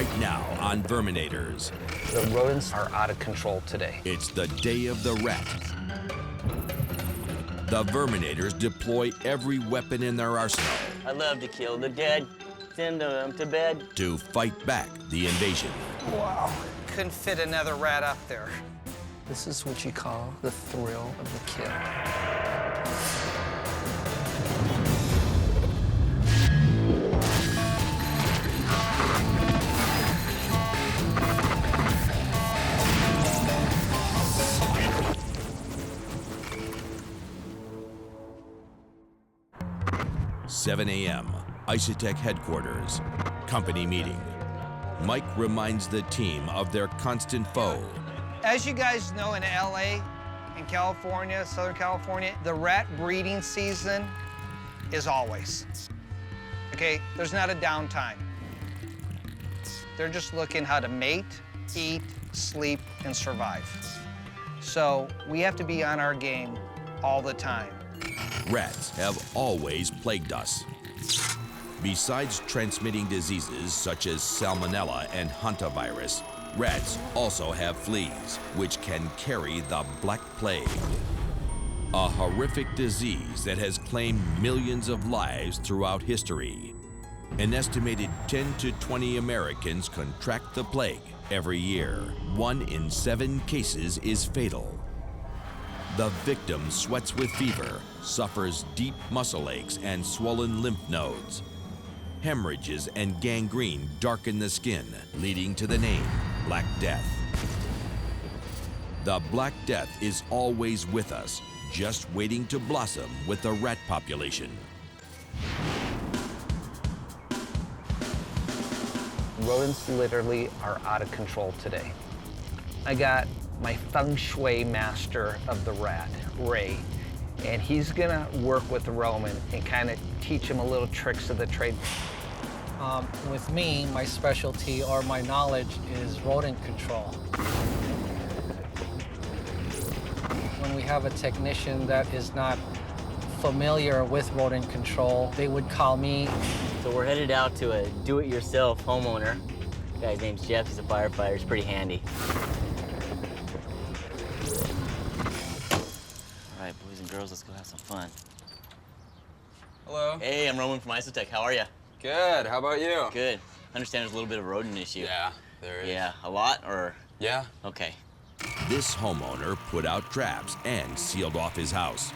right now on Verminators. The rodents are out of control today. It's the day of the rat. The Verminators deploy every weapon in their arsenal. I love to kill the dead, send them to bed. To fight back the invasion. Wow, couldn't fit another rat up there. This is what you call the thrill of the kill. 7 a.m., Isotech headquarters. Company meeting. Mike reminds the team of their constant foe. As you guys know, in LA, in California, Southern California, the rat breeding season is always. Okay, there's not a downtime. They're just looking how to mate, eat, sleep, and survive. So we have to be on our game all the time. Rats have always plagued us. Besides transmitting diseases such as salmonella and hantavirus, rats also have fleas, which can carry the Black Plague. A horrific disease that has claimed millions of lives throughout history. An estimated 10 to 20 Americans contract the plague every year. 1 in 7 cases is fatal. The victim sweats with fever, suffers deep muscle aches and swollen lymph nodes. Hemorrhages and gangrene darken the skin, leading to the name Black Death. The Black Death is always with us, just waiting to blossom with the rat population. Rodents literally are out of control today. I got my feng shui master of the rat, Ray, and he's gonna work with Roman and kind of teach him a little tricks of the trade. With me, my specialty or my knowledge is rodent control. When we have a technician that is not familiar with rodent control, they would call me. So we're headed out to a do-it-yourself homeowner. The guy's name's Jeff, he's a firefighter, he's pretty handy. All right, boys and girls, let's go have some fun. Hello. Hey, I'm Roman from Isotech, how are you? Good, how about you? Good. I understand there's a little bit of a rodent issue. Yeah, there is. Yeah, a lot, or? Yeah. Okay. This homeowner put out traps and sealed off his house.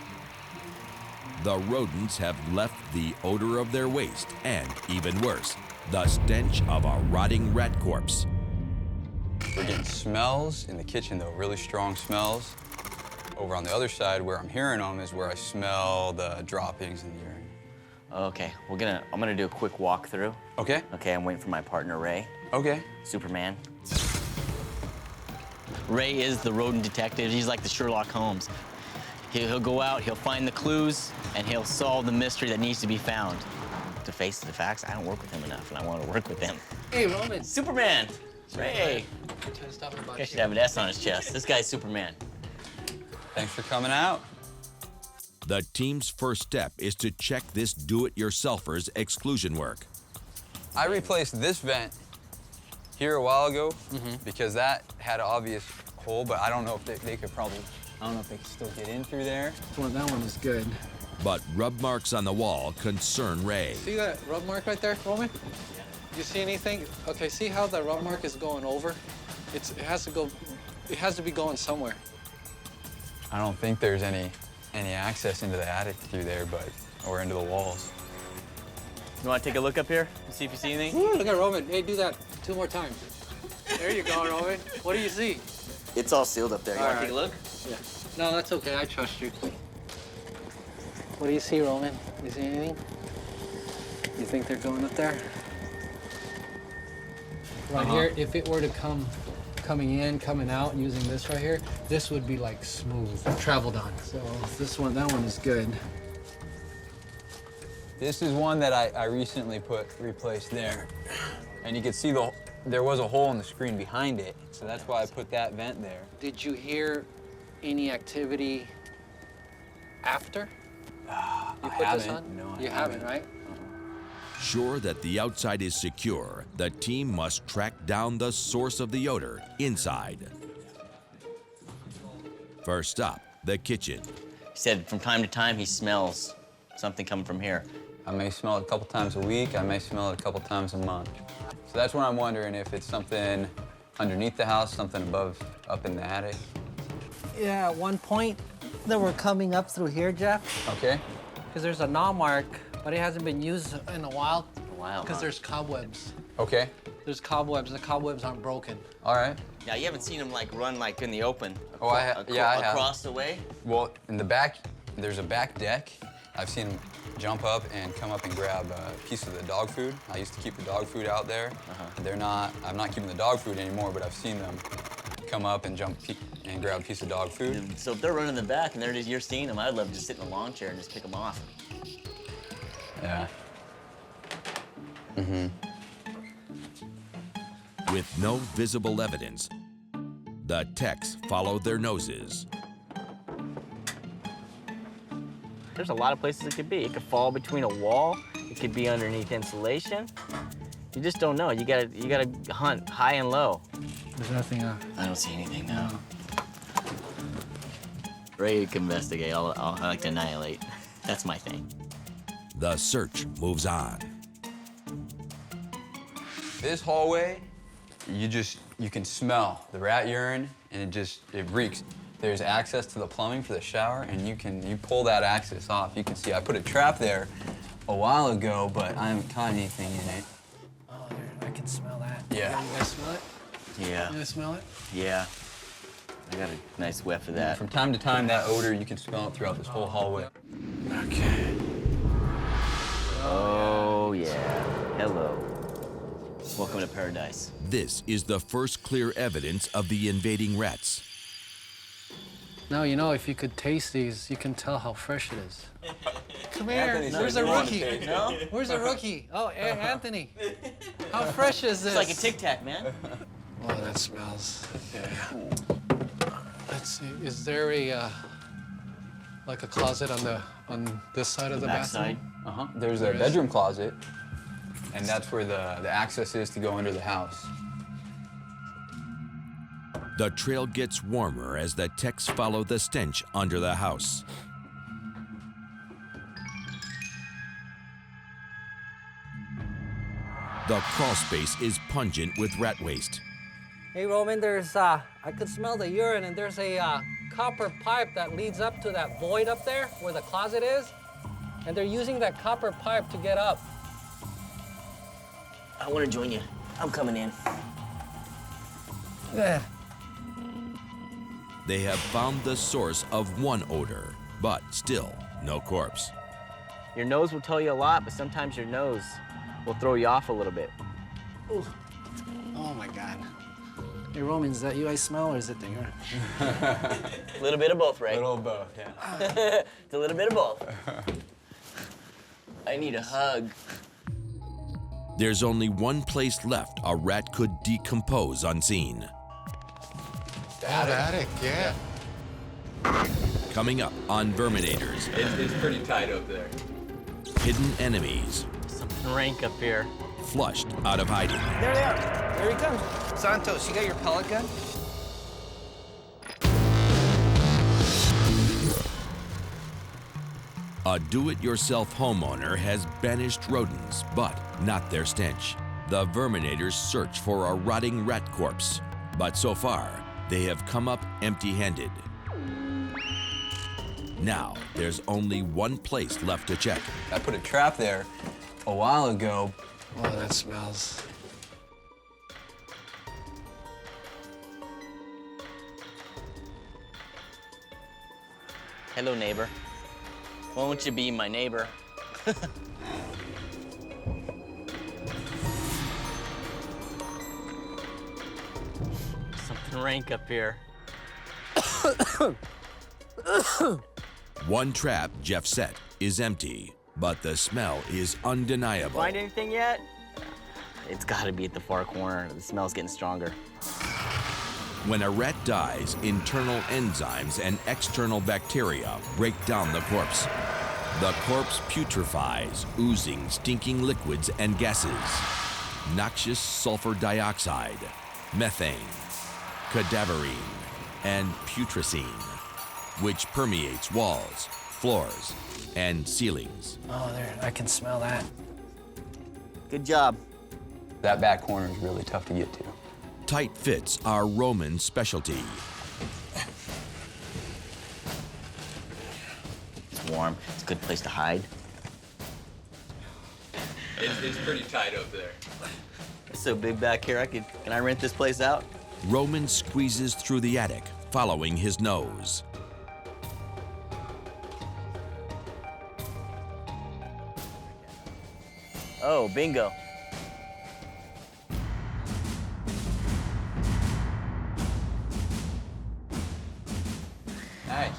The rodents have left the odor of their waste and, even worse, the stench of a rotting rat corpse. We're getting smells in the kitchen, though, really strong smells. Over on the other side, where I'm hearing them, is where I smell the droppings in the urine. Okay, I'm gonna do a quick walkthrough. Okay. Okay, I'm waiting for my partner, Ray. Okay. Superman. Ray is the rodent detective. He's like the Sherlock Holmes. He'll go out, he'll find the clues, and he'll solve the mystery that needs to be found. To face the facts, I don't work with him enough, and I want to work with him. Hey, Roman. Superman! Ray! Just talking about Guy should have an S on his chest. This guy's Superman. Thanks for coming out. The team's first step is to check this do-it-yourselfer's exclusion work. I replaced this vent here a while ago because that had an obvious hole, but I don't know if they could probably, I don't know if they could still get in through there. That one is good. But rub marks on the wall concern Ray. See that rub mark right there, Roman? You see anything? Okay, see how the rub mark is going over? It has to be going somewhere. I don't think there's any access into the attic through there, or into the walls. You want to take a look up here and see if you see anything? Ooh, look at Roman. Hey, do that 2 more times. There you go, Roman. What do you see? It's all sealed up there. You want to take a look? Yeah. No, that's okay. I trust you. What do you see, Roman? You see anything? You think they're going up there? Right here, if it were to coming in, coming out, using this right here, this would be like smooth, traveled on. So that one is good. This is one that I recently replaced there. And you can see there was a hole in the screen behind it, so that's why I put that vent there. Did you hear any activity after you put this on? No, I You haven't, haven't. right? Sure that the outside is secure, the team must track down the source of the odor inside. First up, the kitchen. He said from time to time he smells something coming from here. I may smell it a couple times a week. I may smell it a couple times a month. So that's what I'm wondering, if it's something underneath the house, something above, up in the attic. Yeah, at one point they were coming up through here, Jeff, Okay. because there's a gnaw mark, but it hasn't been used in a while. Wow. Because there's cobwebs. Okay. There's cobwebs. The cobwebs aren't broken. All right. Yeah, you haven't seen him like run like in the open. Oh, I have. Yeah, I have. Across the way. Well, in the back, there's a back deck. I've seen him jump up and come up and grab a piece of the dog food. I used to keep the dog food out there. They're not, I'm not keeping the dog food anymore, but I've seen them come up and jump and grab a piece of dog food. So if they're running the back and you're seeing them, I'd love to sit in a lawn chair and just pick them off. Yeah. With no visible evidence, the techs follow their noses. There's a lot of places it could be. It could fall between a wall. It could be underneath insulation. You just don't know. You gotta hunt high and low. There's nothing. I don't see anything now. Ready to investigate. I like to annihilate. That's my thing. The search moves on. This hallway, you can smell the rat urine, and it reeks. There's access to the plumbing for the shower, and you pull that access off. You can see I put a trap there a while ago, but I haven't caught anything in it. Oh, I can smell that. Yeah. You guys smell it? Yeah. You guys smell it? Yeah. I got a nice whiff of that. From time to time, that odor, you can smell it throughout this whole hallway. Okay. Oh, yeah. Hello. Welcome to paradise. This is the first clear evidence of the invading rats. Now, you know, if you could taste these, you can tell how fresh it is. Come here. Anthony said Where's the you wanna rookie? taste it. No? Where's the rookie? Oh, Anthony. How fresh is this? It's like a Tic Tac, man. Oh, that smells. Yeah. Let's see. Is there like a closet on this side of the bathroom? Backside. There's a bedroom closet, and that's where the access is to go under the house. The trail gets warmer as the techs follow the stench under the house. The crawl space is pungent with rat waste. Hey, Roman, I could smell the urine, and there's a copper pipe that leads up to that void up there where the closet is, and they're using that copper pipe to get up. I want to join you. I'm coming in. Yeah. They have found the source of one odor, but still no corpse. Your nose will tell you a lot, but sometimes your nose will throw you off a little bit. Oh my God. Hey, Roman, is that you I smell, or is it the urine? A little bit of both, right? A little of both, yeah. It's a little bit of both. I need a hug. There's only one place left a rat could decompose unseen. The attic, yeah. Coming up on Verminators, It's pretty tight up there. hidden enemies Something rank up here. flushed out of hiding. There they are. There he comes. Santos, you got your pellet gun? A do-it-yourself homeowner has banished rodents, but not their stench. The Verminators search for a rotting rat corpse, but so far, they have come up empty-handed. Now, there's only one place left to check. I put a trap there a while ago. Oh, that smells. Hello, neighbor. Why won't you be my neighbor? Something rank up here. One trap Jeff set is empty, but the smell is undeniable. Find anything yet? It's gotta be at the far corner. The smell's getting stronger. When a rat dies, internal enzymes and external bacteria break down the corpse. The corpse putrefies, oozing stinking liquids and gases. Noxious sulfur dioxide, methane, cadaverine, and putrescine, which permeates walls, floors, and ceilings. Oh, there, I can smell that. Good job. That back corner is really tough to get to. Tight fits are Roman's specialty. It's warm. It's a good place to hide. It's pretty tight up there. It's so big back here. Can I rent this place out? Roman squeezes through the attic, following his nose. Oh, bingo. Nice.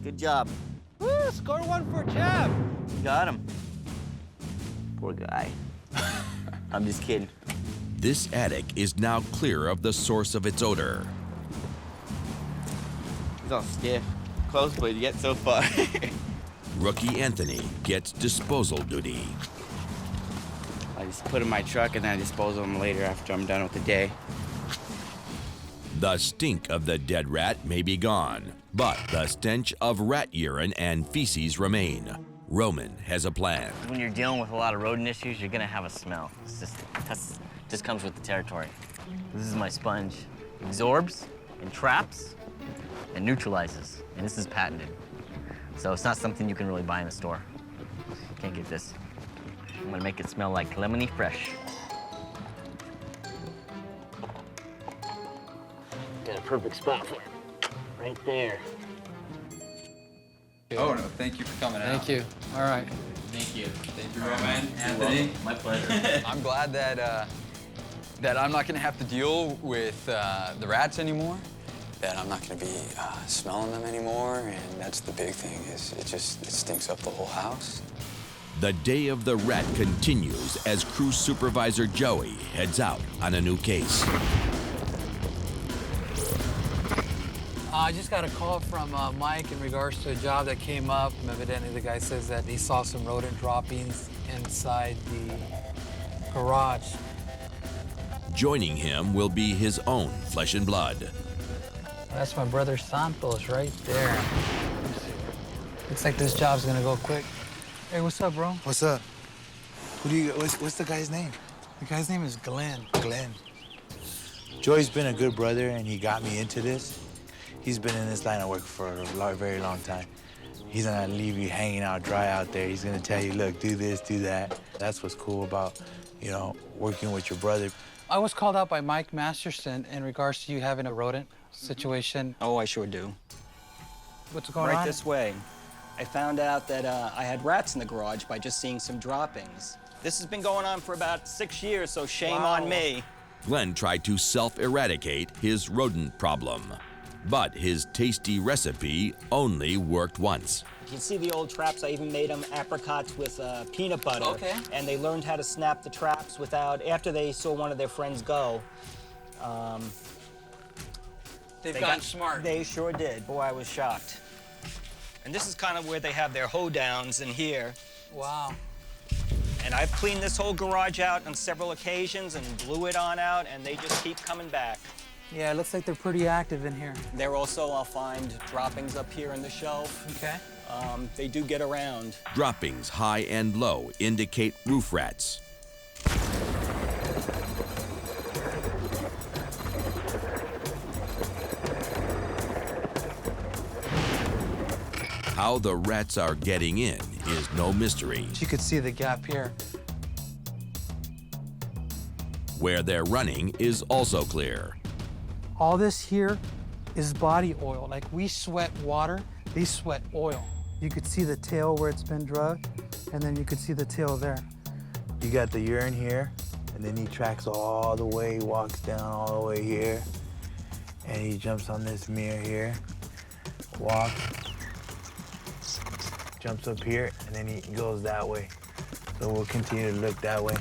Good job. Woo, score one for Jeff. Got him. Poor guy. I'm just kidding. This attic is now clear of the source of its odor. He's all stiff. Close, but you get so far. Rookie Anthony gets disposal duty. I just put them in my truck and then I dispose of them later after I'm done with the day. The stink of the dead rat may be gone, but the stench of rat urine and feces remain. Roman has a plan. When you're dealing with a lot of rodent issues, you're gonna have a smell. Just comes with the territory. This is my sponge. Absorbs and traps and neutralizes, and this is patented. So it's not something you can really buy in a store. Can't get this. I'm gonna make it smell like lemony fresh. Got a perfect spot for it. Right there. Oh, no, thank you for coming out. Thank you. All right. Thank you. Thank you, Roman. Anthony. My pleasure. I'm glad that that I'm not gonna have to deal with the rats anymore. That I'm not gonna be smelling them anymore, and that's the big thing. Is it stinks up the whole house. The day of the rat continues as crew supervisor Joey heads out on a new case. I just got a call from Mike in regards to a job that came up. Evidently, the guy says that he saw some rodent droppings inside the garage. Joining him will be his own flesh and blood. That's my brother Santos right there. Looks like this job's gonna go quick. Hey, what's up, bro? What's up? What's the guy's name? The guy's name is Glenn. Glenn. Joey's been a good brother, and he got me into this. He's been in this line of work for a very long time. He's not gonna leave you hanging out dry out there. He's gonna tell you, look, do this, do that. That's what's cool about, you know, working with your brother. I was called out by Mike Masterson in regards to you having a rodent situation. Oh, I sure do. What's going on? Right this way. I found out that I had rats in the garage by just seeing some droppings. This has been going on for about 6 years, so shame on me. Glenn tried to self-eradicate his rodent problem, but his tasty recipe only worked once. You can see the old traps. I even made them apricots with peanut butter. Okay. And they learned how to snap the traps without, after they saw one of their friends go. They've They gotten got- smart. They sure did. Boy, I was shocked. And this is kind of where they have their hoedowns in here. Wow. And I've cleaned this whole garage out on several occasions and blew it on out, and they just keep coming back. Yeah, it looks like they're pretty active in here. There also, I'll find droppings up here in the shelf. Okay. They do get around. Droppings high and low indicate roof rats. How the rats are getting in is no mystery. You could see the gap here. Where they're running is also clear. All this here is body oil. Like we sweat water, they sweat oil. You could see the tail where it's been drugged, and then you could see the tail there. You got the urine here, and then he tracks all the way, walks down all the way here, and he jumps on this mirror here, walks, jumps up here, and then he goes that way. So we'll continue to look that way.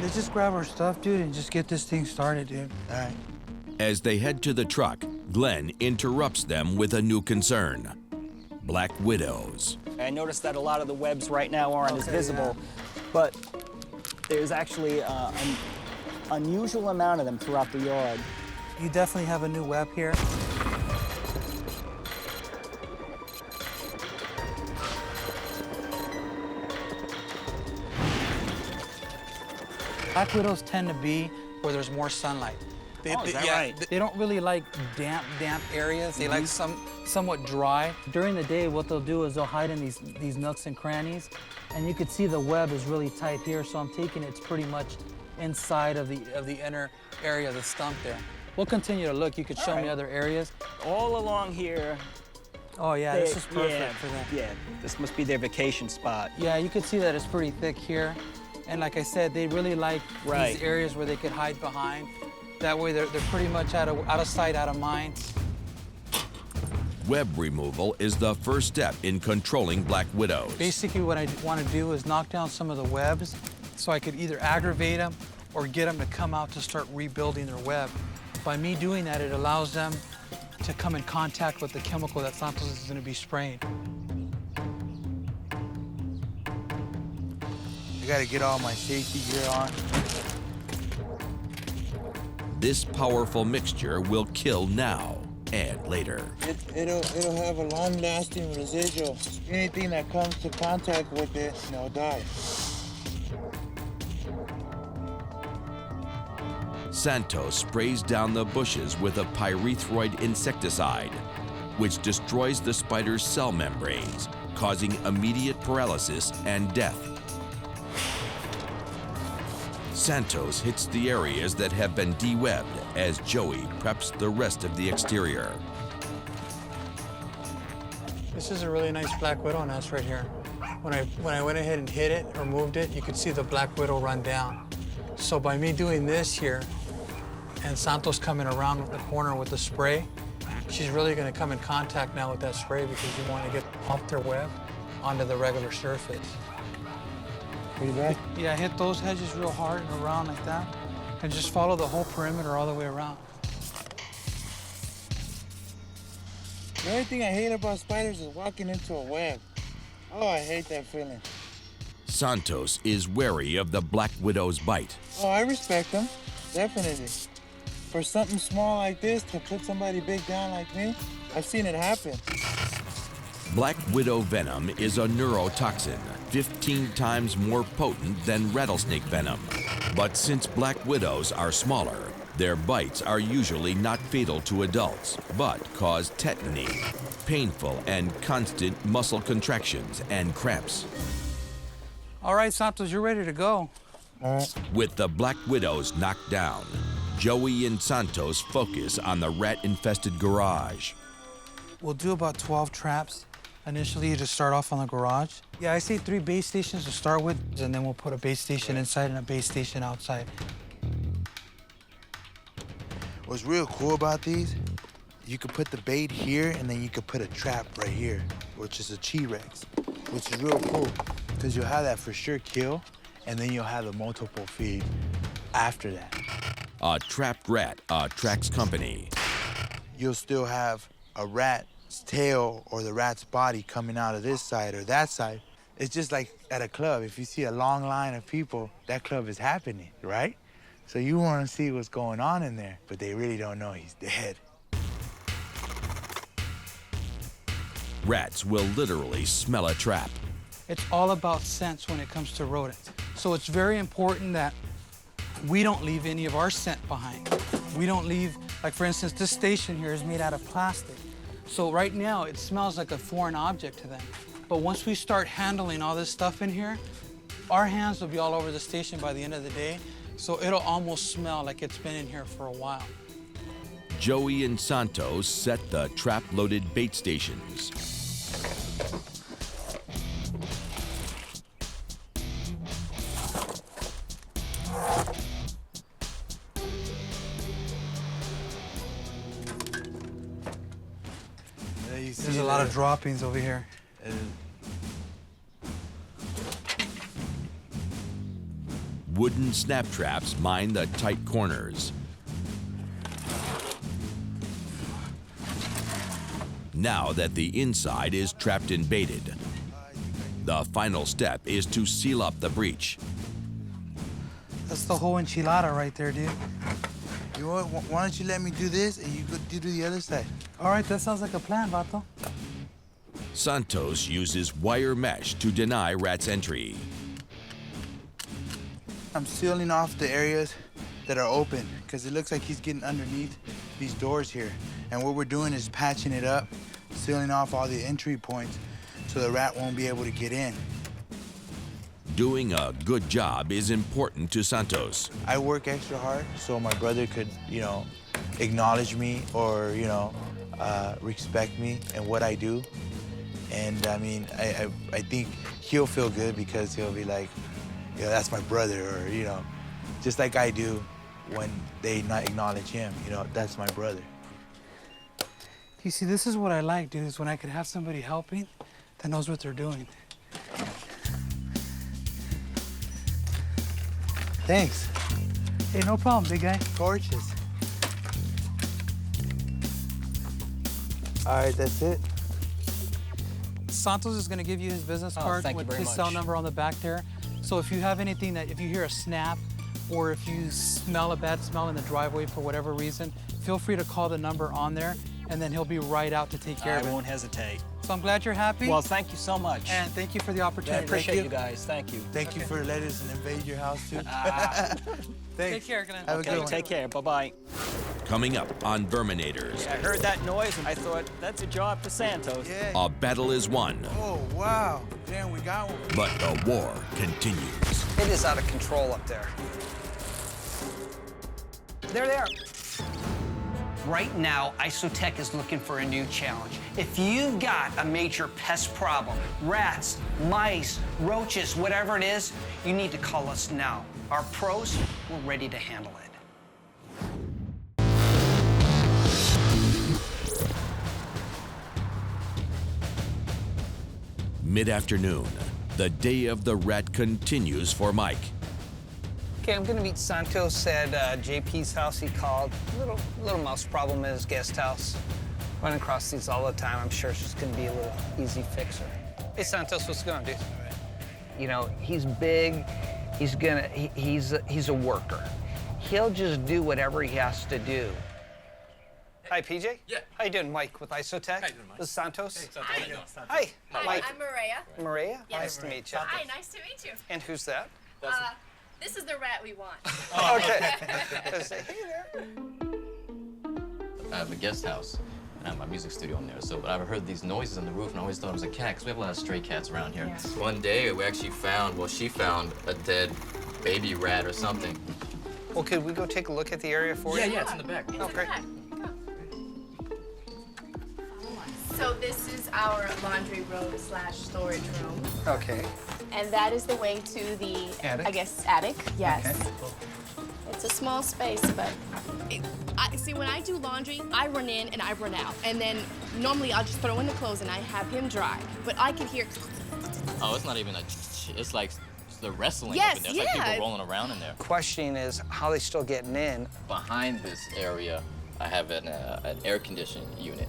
Let's just grab our stuff, dude, and just get this thing started, dude. All right. As they head to the truck, Glenn interrupts them with a new concern: black widows. I noticed that a lot of the webs right now aren't as visible, but there's actually an unusual amount of them throughout the yard. You definitely have a new web here. Black widows tend to be where there's more sunlight. Is that right? They don't really like damp areas. They like somewhat dry. During the day, what they'll do is they'll hide in these nooks and crannies, and you can see the web is really tight here. So I'm taking it's pretty much inside of the inner area of the stump there. We'll continue to look. You could show me other areas. All along here. Oh yeah, this is perfect for them. Yeah, this must be their vacation spot. Yeah, you can see that it's pretty thick here. And like I said, they really like these areas where they could hide behind. That way they're pretty much out of sight, out of mind. Web removal is the first step in controlling black widows. Basically what I want to do is knock down some of the webs so I could either aggravate them or get them to come out to start rebuilding their web. By me doing that, it allows them to come in contact with the chemical that Santos is going to be spraying. I gotta get all my safety gear on. This powerful mixture will kill now and later. It'll have a long-lasting residual. Anything that comes to contact with it, will die. Santos sprays down the bushes with a pyrethroid insecticide, which destroys the spider's cell membranes, causing immediate paralysis and death. Santos hits the areas that have been de-webbed as Joey preps the rest of the exterior. This is a really nice black widow nest right here. When I went ahead and hit it or moved it, you could see the black widow run down. So by me doing this here, and Santos coming around the corner with the spray, she's really going to come in contact now with that spray because you want to get off their web onto the regular surface. Pretty bad? Yeah, hit those hedges real hard and around like that, and just follow the whole perimeter all the way around. The only thing I hate about spiders is walking into a web. Oh, I hate that feeling. Santos is wary of the black widow's bite. Oh, I respect them, definitely. For something small like this to put somebody big down like me, I've seen it happen. Black widow venom is a neurotoxin, 15 times more potent than rattlesnake venom. But since black widows are smaller, their bites are usually not fatal to adults, but cause tetany, painful and constant muscle contractions and cramps. All right, Santos, you're ready to go. All right. With the black widows knocked down, Joey and Santos focus on the rat-infested garage. We'll do about 12 traps initially to start off on the garage. Yeah, I say 3 base stations to start with, and then we'll put a base station inside and a base station outside. What's real cool about these, you could put the bait here and then you could put a trap right here, which is a T-Rex, which is real cool because you'll have that for sure kill and then you'll have the multiple feed after that. A trapped rat attracts company. You'll still have a rat's tail or the rat's body coming out of this side or that side. It's just like at a club. If you see a long line of people, that club is happening, right? So you want to see what's going on in there, but they really don't know he's dead. Rats will literally smell a trap. It's all about scents when it comes to rodents. So it's very important that we don't leave any of our scent behind. We don't leave, like for instance, this station here is made out of plastic. So right now it smells like a foreign object to them. But once we start handling all this stuff in here, our hands will be all over the station by the end of the day. So it'll almost smell like it's been in here for a while. Joey and Santos set the trap-loaded bait stations. There's a lot of droppings over here. Wooden snap traps mine the tight corners. now that the inside is trapped and baited. The final step is to seal up the breach. That's the whole enchilada right there, dude. You know what? Why don't you let me do this and you go do the other side? All right, that sounds like a plan, vato. Santos uses wire mesh to deny rats entry. I'm sealing off the areas that are open because it looks like he's getting underneath these doors here. And what we're doing is patching it up, sealing off all the entry points so the rat won't be able to get in. Doing a good job is important to Santos. I work extra hard so my brother could, acknowledge me or, respect me and what I do. And I mean, I think he'll feel good because he'll be like, that's my brother, or, just like I do when they not acknowledge him, that's my brother. You see, this is what I like, dude, is when I could have somebody helping that knows what they're doing. Thanks. Hey, no problem, big guy. Gorgeous. All right, that's it. Santos is going to give you his business card thank you with very his cell much. number on the back there. So if you have anything if you hear a snap or if you smell a bad smell in the driveway for whatever reason, feel free to call the number on there and then he'll be right out to take care of it. I won't hesitate. So I'm glad you're happy. Well, thank you so much. And thank you for the I opportunity. appreciate you guys. Thank you. Thank you for letting us invade your house, too. Thanks. Take care, Glenn. Have a Okay, good one. take care. Bye-bye. Coming up on Verminators, I heard that noise and I thought, that's a job for Santos. Yeah. a battle is won, Oh, wow. Damn, we got one. but the war continues. It is out of control up there. There they are. Right now, Isotech is looking for a new challenge. If you've got a major pest problem, rats, mice, roaches, whatever it is, you need to call us now. Our pros, we're ready to handle it. Mid-afternoon, the day of the rat continues for Mike. Okay, I'm gonna meet Santos at JP's house. He called. Little mouse problem in his guest house. Running across these all the time. I'm sure it's just gonna be a little easy fixer. Hey Santos, what's going on, dude? He's big. He's a worker. He'll just do whatever he has to do. Hi, PJ. Yeah. How you doing, Mike with Isotech? How you doing, Mike? This is Santos. Hey, Santos. How you doing? Hi. Hi, Mike. I'm Maria. Maria. Yes. Nice to meet you. Hi, nice to meet you. And who's that? This is the rat we want. Okay. Say, hey there. I have a guest house, and I have my music studio in there. So, but I've heard these noises on the roof, and I always thought it was a cat, because we have a lot of stray cats around here. Yeah. One day, we actually she found a dead baby rat or something. Well, could we go take a look at the area for you? Yeah, it's in the back. It's in the Okay. back. So this is our laundry room / storage room. Okay. And that is the way to the, Attic? I guess, attic, yes. Okay. It's a small space, but see, when I do laundry, I run in and I run out. And then normally I'll just throw in the clothes and I have him dry. But I can hear, Oh, it's not even it's like the wrestling Yes, up in there. It's like yeah. people rolling around in there. Question is, how they still getting in? Behind this area, I have an air conditioning unit.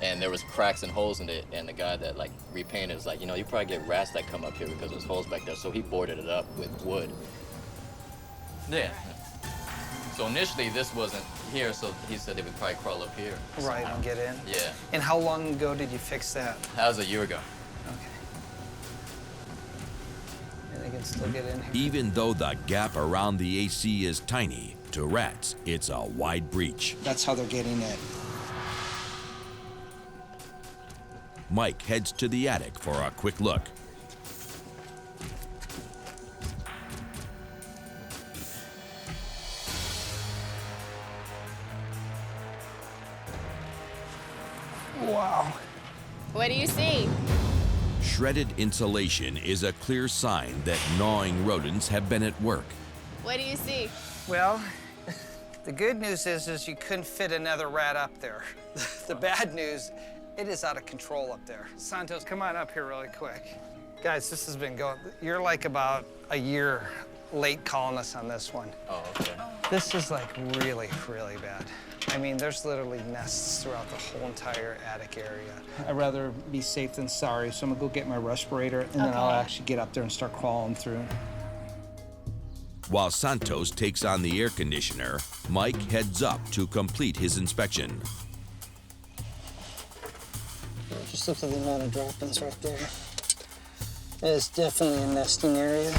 And there was cracks and holes in it, and the guy that repainted was like, you probably get rats that come up here because there's holes back there. So he boarded it up with wood. Yeah. So initially this wasn't here, so he said they would probably crawl up here. Right, somehow. and get in? Yeah. And how long ago did you fix that? That was a year ago. Okay. And they can still get in here? Even though the gap around the AC is tiny, to rats, it's a wide breach. That's how they're getting in. Mike heads to the attic for a quick look. Wow. what do you see? Shredded insulation is a clear sign that gnawing rodents have been at work. What do you see? Well, the good news is you couldn't fit another rat up there. The bad news, it is out of control up there. Santos, come on up here really quick. Guys, this has been going, you're like about a year late calling us on this one. Oh, okay. This is like really, really bad. I mean, there's literally nests throughout the whole entire attic area. I'd rather be safe than sorry, so I'm gonna go get my respirator, and then I'll actually get up there and start crawling through. While Santos takes on the air conditioner, Mike heads up to complete his inspection. Just look at the amount of droppings right there. That is definitely a nesting area.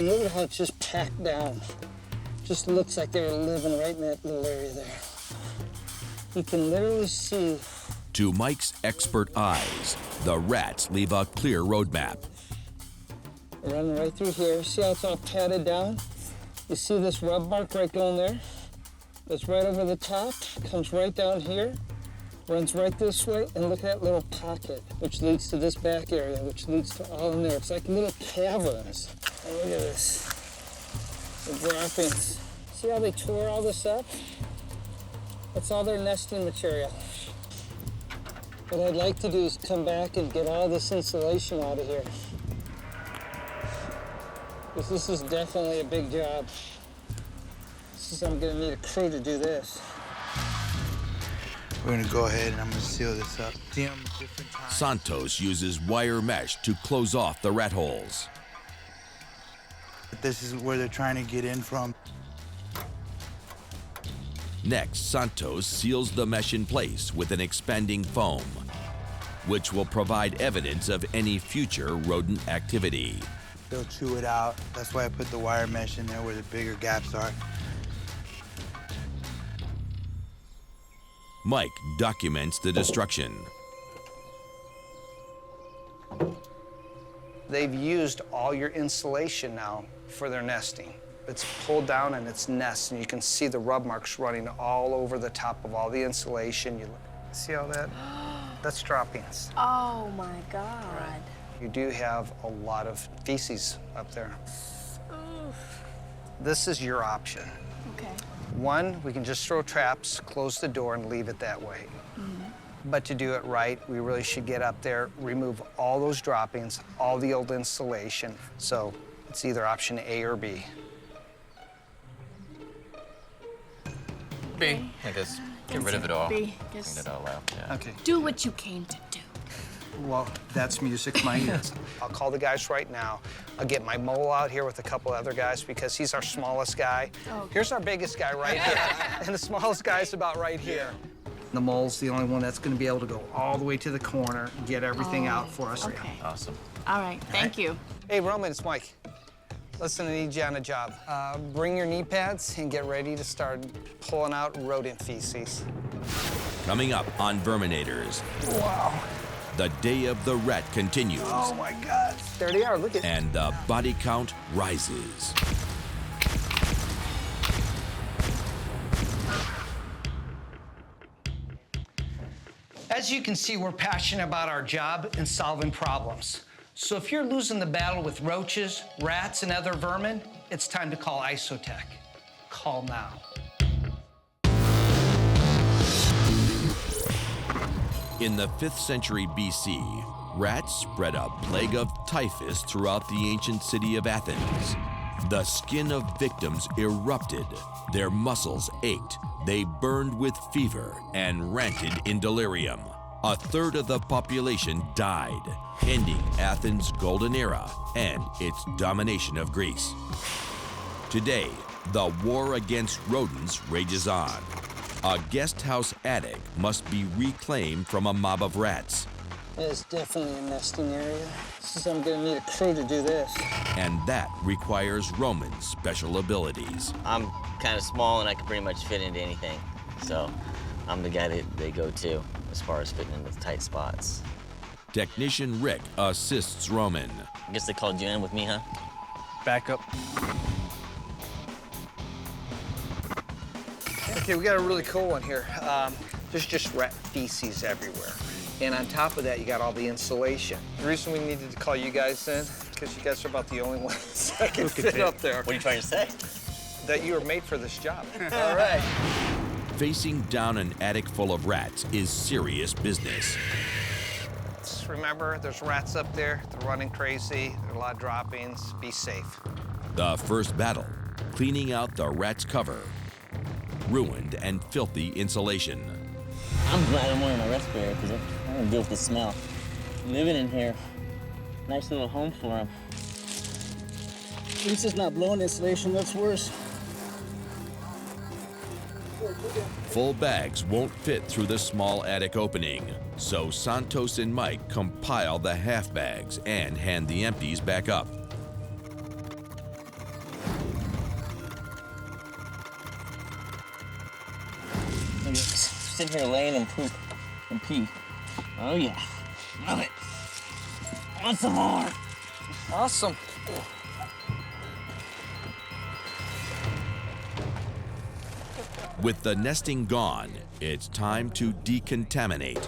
Look at how it's just packed down. Just looks like they're living right in that little area there. You can literally see. To Mike's expert eyes, the rats leave a clear roadmap. Running right through here. See how it's all padded down? You see this rub mark right going there? That's right over the top, comes right down here, runs right this way, and look at that little pocket, which leads to this back area, which leads to all in there. It's like little caverns. And look at this, the droppings. See how they tore all this up? That's all their nesting material. What I'd like to do is come back and get all this insulation out of here. Because this is definitely a big job. I'm gonna need a crew to do this. We're gonna go ahead and I'm gonna seal this up. Santos uses wire mesh to close off the rat holes. This is where they're trying to get in from. Next, Santos seals the mesh in place with an expanding foam, which will provide evidence of any future rodent activity. They'll chew it out. That's why I put the wire mesh in there where the bigger gaps are. Mike documents the destruction. They've used all your insulation now for their nesting. It's pulled down and it's nests, and you can see the rub marks running all over the top of all the insulation. You see all that? That's droppings. Oh my God. You do have a lot of feces up there. This is your option. Okay. One, we can just throw traps, close the door, and leave it that way. But to do it right, we really should get up there, remove all those droppings, all the old insulation. So it's either option A or B. B. I guess get rid of it all. B. Clean it all out. Yeah. Okay. Do what you came to do. Well, that's music to my ears. I'll call the guys right now. I'll get my mole out here with a couple other guys because he's our smallest guy. Oh. Here's our biggest guy right here, and the smallest guy's about right here. The mole's the only one that's going to be able to go all the way to the corner and get everything out for us. Okay. Awesome. All right. Thank you. Hey, Roman, it's Mike. Listen, I need you on a job. Bring your knee pads and get ready to start pulling out rodent feces. Coming up on Verminators. Wow. The day of the rat continues. Oh my God. There they are, look at. And the body count rises. As you can see, we're passionate about our job and solving problems. So if you're losing the battle with roaches, rats, and other vermin, it's time to call Isotech. Call now. In the 5th century BC, rats spread a plague of typhus throughout the ancient city of Athens. The skin of victims erupted, their muscles ached, they burned with fever and ranted in delirium. A third of the population died, ending Athens' golden era and its domination of Greece. Today, the war against rodents rages on. A guest house attic must be reclaimed from a mob of rats. That is definitely a nesting area. I'm gonna need a crew to do this. And that requires Roman's special abilities. I'm kind of small and I can pretty much fit into anything. So I'm the guy that they go to as far as fitting into tight spots. Technician Rick assists Roman. I guess they called you in with me, huh? Back up. Okay, we got a really cool one here. There's just rat feces everywhere. And on top of that, you got all the insulation. The reason we needed to call you guys in, because you guys are about the only ones that can fit up there. What are you trying to say? That you were made for this job. All right. Facing down an attic full of rats is serious business. Just remember, there's rats up there. They're running crazy. There are a lot of droppings. Be safe. The first battle, cleaning out the rat's cover, ruined and filthy insulation. I'm glad I'm wearing my respirator because I don't deal with the smell. Living in here, nice little home for him. At least it's not blowing insulation, that's worse. Full bags won't fit through the small attic opening, so Santos and Mike compile the half bags and hand the empties back up. Maybe sit here laying and poop and pee. Oh yeah, love it. Want some more? Awesome. With the nesting gone, it's time to decontaminate.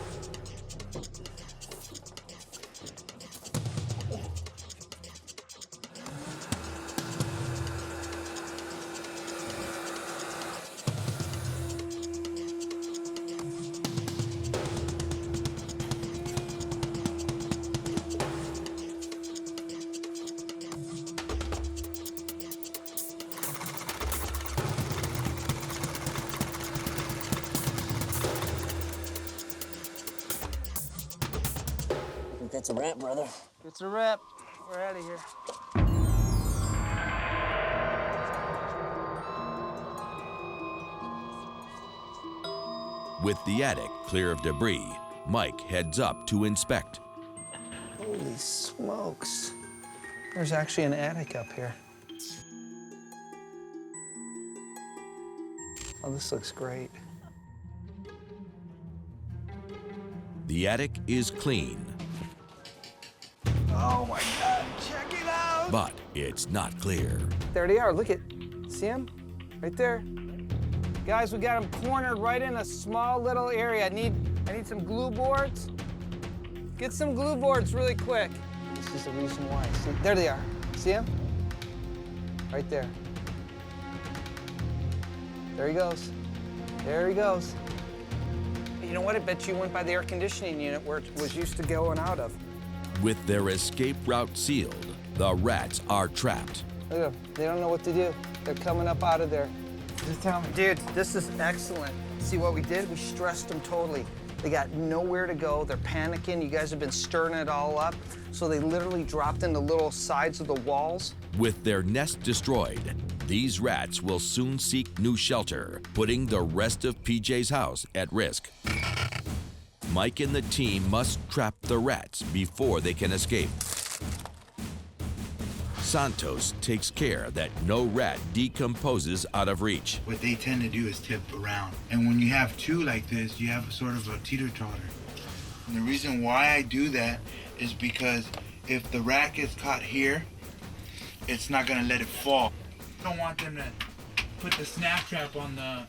That's a wrap, brother. It's a wrap. We're out of here. With the attic clear of debris, Mike heads up to inspect. Holy smokes. There's actually an attic up here. Oh, this looks great. The attic is clean, Oh my God, check it out. but it's not clear. There they are, look at, see them? Right there. Guys, we got them cornered right in a small little area. I need some glue boards. Get some glue boards really quick. This is the reason why. See, there they are. See them? Right there. There he goes. There he goes. You know what? I bet you went by the air conditioning unit where it was used to going out of. With their escape route sealed, the rats are trapped. Look at them. They don't know what to do. They're coming up out of there. Just tell me. Dude, this is excellent. See what we did? We stressed them totally. They got nowhere to go. They're panicking. You guys have been stirring it all up. So they literally dropped in the little sides of the walls. With their nest destroyed, these rats will soon seek new shelter, putting the rest of PJ's house at risk. Mike and the team must trap the rats before they can escape. Santos takes care that no rat decomposes out of reach. What they tend to do is tip around. And when you have two like this, you have sort of a teeter-totter. And the reason why I do that is because if the rat gets caught here, it's not gonna let it fall. I don't want them to put the snap trap on the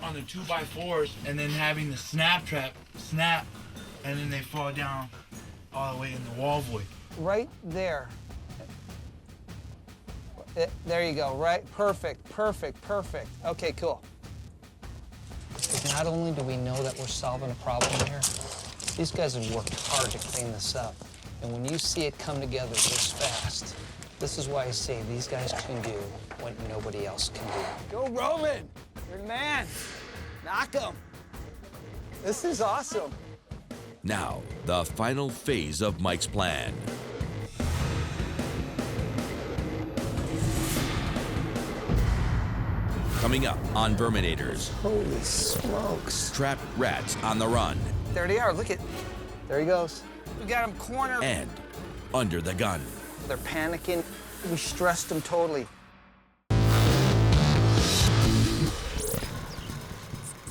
2x4s and then having the snap trap snap and then they fall down all the way in the wall void. Right there. There you go, right? Perfect, perfect, perfect. Okay, cool. Not only do we know that we're solving a problem here, these guys have worked hard to clean this up. And when you see it come together this fast, this is why I say these guys can do what nobody else can do. Go, Roman! You're the man. Knock him. This is awesome. Now, the final phase of Mike's plan. Coming up on Verminators. Holy smokes. Trapped rats on the run. There they are, look at, there he goes. We got him cornered. And under the gun. They're panicking. We stressed them totally.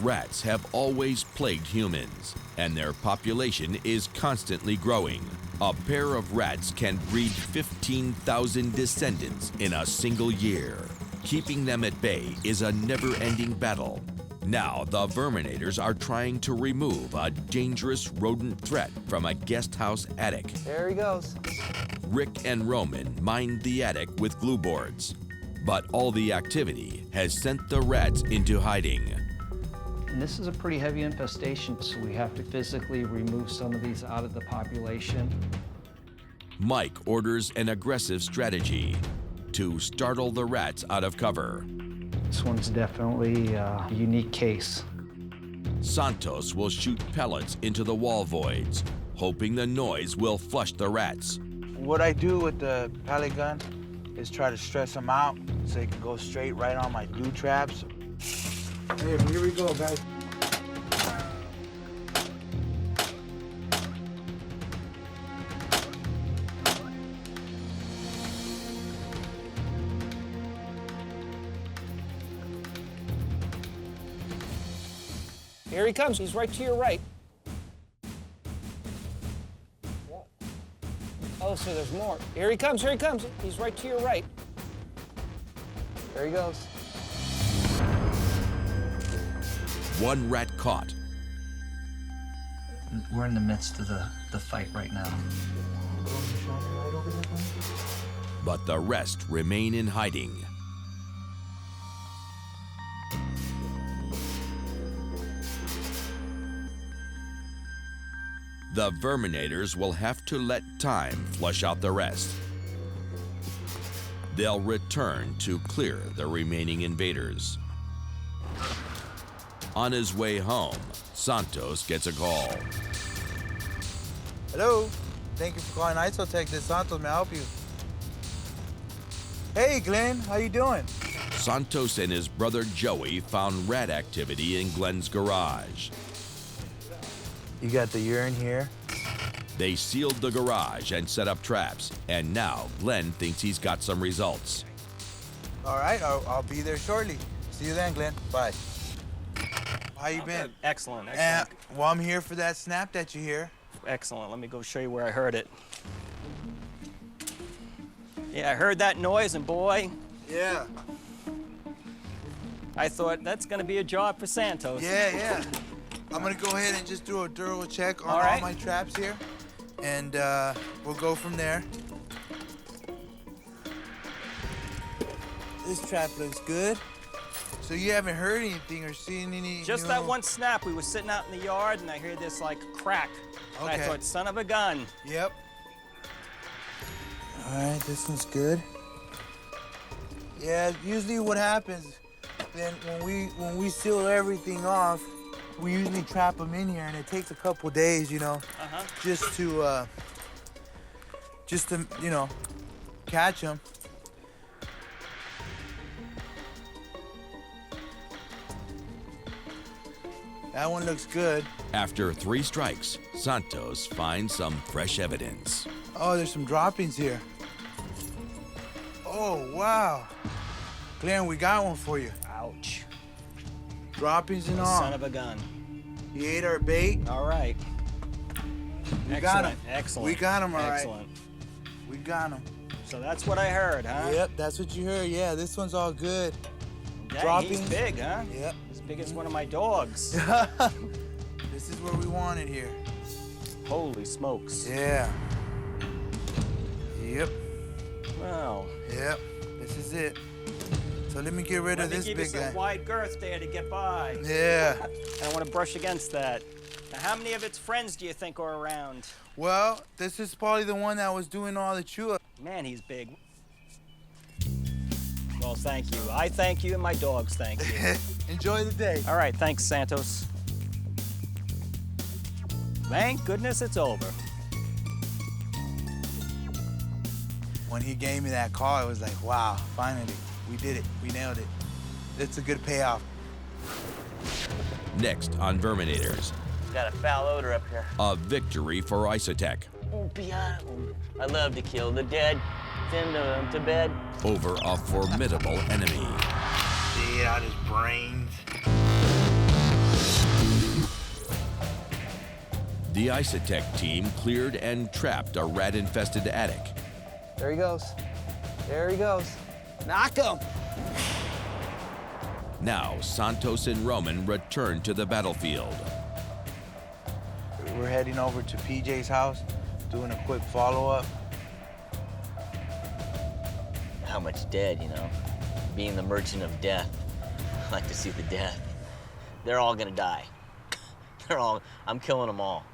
Rats have always plagued humans, and their population is constantly growing. A pair of rats can breed 15,000 descendants in a single year. Keeping them at bay is a never-ending battle. Now, the Verminators are trying to remove a dangerous rodent threat from a guest house attic. There he goes. Rick and Roman mined the attic with glue boards, but all the activity has sent the rats into hiding. And this is a pretty heavy infestation, so we have to physically remove some of these out of the population. Mike orders an aggressive strategy to startle the rats out of cover. This one's definitely a unique case. Santos will shoot pellets into the wall voids, hoping the noise will flush the rats. What I do with the pellet gun is try to stress them out so they can go straight right on my glue traps. Hey, here we go, guys. Here he comes. He's right to your right. Oh, so there's more. Here he comes. Here he comes. He's right to your right. There he goes. One rat caught. We're in the midst of the fight right now. But the rest remain in hiding. The Verminators will have to let time flush out the rest. They'll return to clear the remaining invaders. On his way home, Santos gets a call. Hello. Thank you for calling Isotech. This is Santos. May I help you? Hey, Glenn. How you doing? Santos and his brother Joey found rat activity in Glenn's garage. You got the urine here. They sealed the garage and set up traps, and now Glenn thinks he's got some results. All right, I'll be there shortly. See you then, Glenn. Bye. How you been? Excellent, excellent. Well, I'm here for that snap that you hear. Excellent. Let me go show you where I heard it. Yeah, I heard that noise, and boy, Yeah. I thought that's gonna be a job for Santos. Yeah. I'm gonna go ahead and just do a thorough check on all my traps here, and we'll go from there. This trap looks good. So you haven't heard anything or seen any Just new... that one snap. We were sitting out in the yard, and I heard this like crack. And I thought, son of a gun. Yep. All right, this one's good. Yeah, usually what happens, then when we seal everything off, we usually trap them in here, and it takes a couple days, you know, just to you know, catch them. That one looks good. After 3 strikes, Santos finds some fresh evidence. Oh, there's some droppings here. Oh, wow. Glenn, we got one for you. Ouch. Droppings and all. Son of a gun. He ate our bait. All right. We got him. Excellent. We got him, all right. Excellent. We got him. So that's what I heard, huh? Yep, that's what you heard. Yeah, this one's all good. Dang, Droppings. he's big, huh? Yep. As big as one of my dogs. This is where we want it here. Holy smokes. Yeah. Yep. Wow. Yep. This is it. So let me get rid of this big guy. Let me give you some wide girth there to get by. Yeah. I don't want to brush against that. Now, how many of its friends do you think are around? Well, this is probably the one that was doing all the chew-up. Man, he's big. Well, thank you. I thank you, and my dogs thank you. Enjoy the day. All right, thanks, Santos. Thank goodness it's over. When he gave me that call, it was like, wow, finally, we did it. We nailed it. It's a good payoff. Next on Verminators, Got a foul odor up here. a victory for Isotech I love to kill the dead, send them to bed. over a formidable enemy. See out his brains. The Isotech team cleared and trapped a rat-infested attic. There he goes. There he goes. Knock him. Now, Santos and Roman return to the battlefield. We're heading over to PJ's house, doing a quick follow-up. How much dead, you know? Being the merchant of death. I like to see the death. They're all gonna die. I'm killing them all.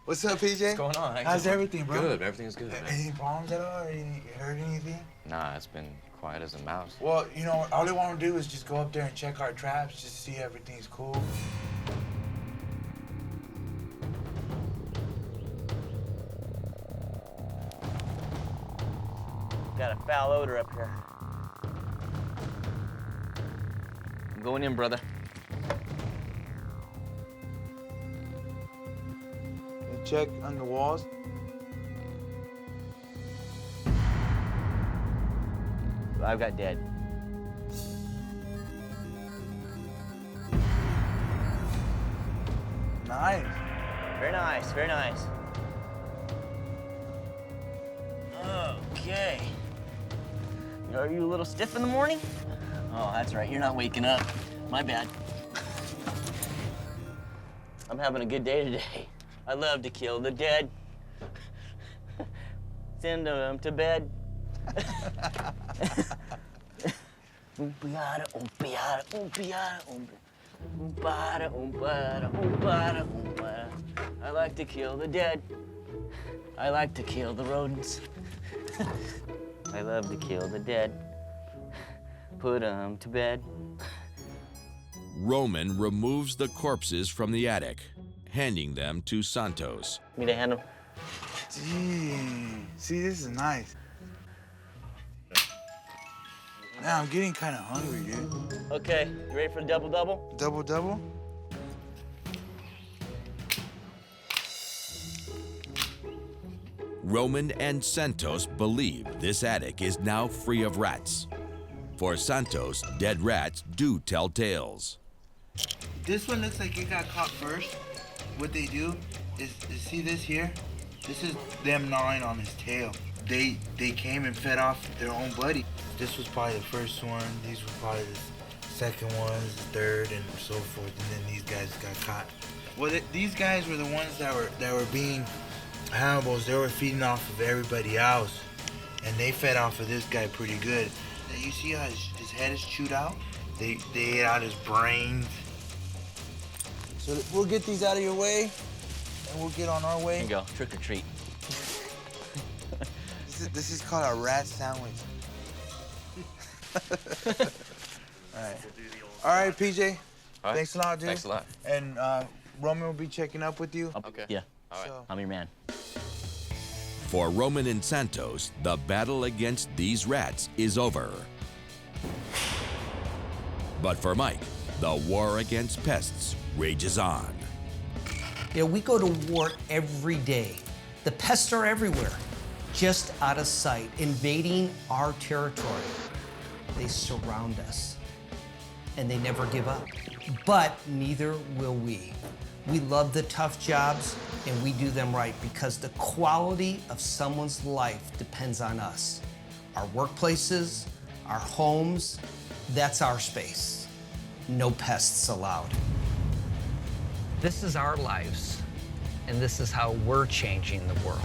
What's up, PJ? What's going on? How's everything, bro? Good. Everything's good, man. Any problems at all? Heard anything? Nah, it's been quiet as a mouse. Well, you know, all I want to do is just go up there and check our traps, just see everything's cool. Got a foul odor up here. I'm going in, brother. Check on the walls. I've got dead. Nice. Very nice, very nice. Okay. Are you a little stiff in the morning? Oh, that's right, you're not waking up. My bad. I'm having a good day today. I love to kill the dead. Send them to bed. Oompiada, oompiada, oompiada, oompiada, oompiada, oompiada, oompiada. I like to kill the dead. I like to kill the rodents. I love to kill the dead. Put them to bed. Roman removes the corpses from the attic, handing them to Santos. Me to handle. Gee, see, this is nice. Now I'm getting kind of hungry, dude. Okay, you ready for the double-double? Double-double? Roman and Santos believe this attic is now free of rats. For Santos, dead rats do tell tales. This one looks like it got caught first. What they do is see this here? This is them gnawing on his tail. They came and fed off their own buddy. This was probably the first one. These were probably the second ones, the third, and so forth. And then these guys got caught. Well, these guys were the ones that were being Hannibals. They were feeding off of everybody else, and they fed off of this guy pretty good. You see how his head is chewed out? They ate out his brains. So we'll get these out of your way, and we'll get on our way. Here you go, trick or treat. This is called a rat sandwich. All right, PJ. All right. Thanks a lot, dude. Thanks a lot. And Roman will be checking up with you. Okay. Yeah. All right. I'm your man. For Roman and Santos, the battle against these rats is over. But for Mike, the war against pests rages on. Yeah, we go to war every day. The pests are everywhere, just out of sight, invading our territory. They surround us, and they never give up. But neither will we. We love the tough jobs, and we do them right because the quality of someone's life depends on us. Our workplaces, our homes, that's our space. No pests allowed. This is our lives, and this is how we're changing the world.